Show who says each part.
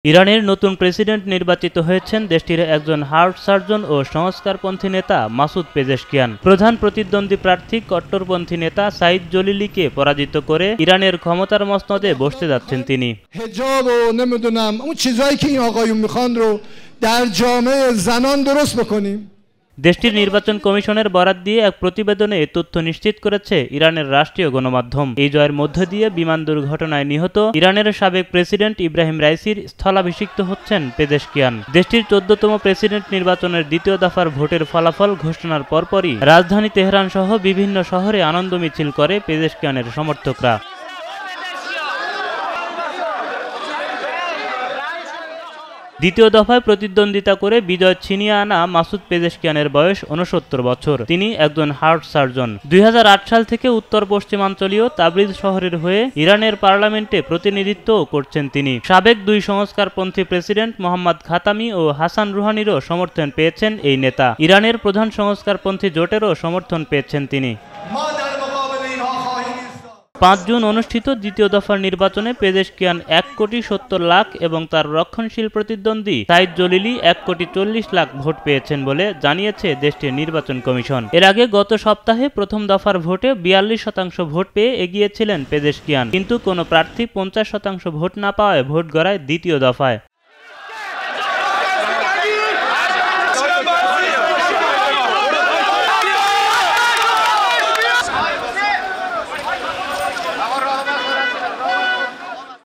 Speaker 1: ইরানের নতুন প্রেসিডেন্ট নির্বাচিত হয়েছেন দেশটির একজন হার্ট সার্জন ও সংস্কারপন্থী নেতা মাসুদ পেজেশকিয়ান। প্রধান প্রতিদ্বন্দ্বী প্রার্থী কট্টরপন্থী নেতা সাইদ জলিলিকে পরাজিত করে ইরানের ক্ষমতার মসনদে বসতে যাচ্ছেন তিনি।
Speaker 2: حجاب و نمیدونم اون چیزایی که این آقایون میخوان رو در جامعه زنان درست بکنیم।
Speaker 1: দেশটির নির্বাচন কমিশনের বরাত দিয়ে এক প্রতিবেদনে এ তথ্য নিশ্চিত করেছে ইরানের রাষ্ট্রীয় গণমাধ্যম। এই জয়ের মধ্য দিয়ে বিমান দুর্ঘটনায় নিহত ইরানের সাবেক প্রেসিডেন্ট ইব্রাহিম রাইসির স্থলাভিষিক্ত হচ্ছেন পেজেশকিয়ান। দেশটির 14তম প্রেসিডেন্ট নির্বাচনের দ্বিতীয় দফার ভোটের ফলাফল ঘোষণার পরপরই রাজধানী তেহরান সহ বিভিন্ন শহরে আনন্দ মিছিল করে পেজেশকিয়ানের সমর্থকরা। দ্বিতীয় দফায় প্রতিদ্বন্দ্বিতা করে বিজয় ছিনিয়ে আনা মাসুদ পেজেশকিয়ানের বয়স 69 বছর। তিনি একজন হার্ট সার্জন। 2008 সাল থেকে উত্তর পশ্চিমাঞ্চলীয় তাবরিজ শহরের হয়ে ইরানের পার্লামেন্টে প্রতিনিধিত্ব করছেন তিনি। সাবেক দুই সংস্কারপন্থী প্রেসিডেন্ট মোহাম্মদ খাতামি ও হাসান রুহানিরও সমর্থন পেয়েছেন এই নেতা। ইরানের প্রধান সংস্কারপন্থী জোটেরও সমর্থন পেয়েছেন তিনি। 5 জুন অনুষ্ঠিত দ্বিতীয় দফার নির্বাচনে পেজেশকিয়ান 1,70,00,000 এবং তার রক্ষণশীল প্রতিদ্বন্দ্বী সাইদ জলিলি 1,40,00,000 ভোট পেয়েছেন বলে জানিয়েছে দেশটির নির্বাচন কমিশন। এর আগে গত সপ্তাহে প্রথম দফার ভোটে 42% ভোট পেয়ে এগিয়েছিলেন পেজেশকিয়ান, কিন্তু কোনো প্রার্থী 50% ভোট না পাওয়ায় ভোট গড়ায় দ্বিতীয় দফায়।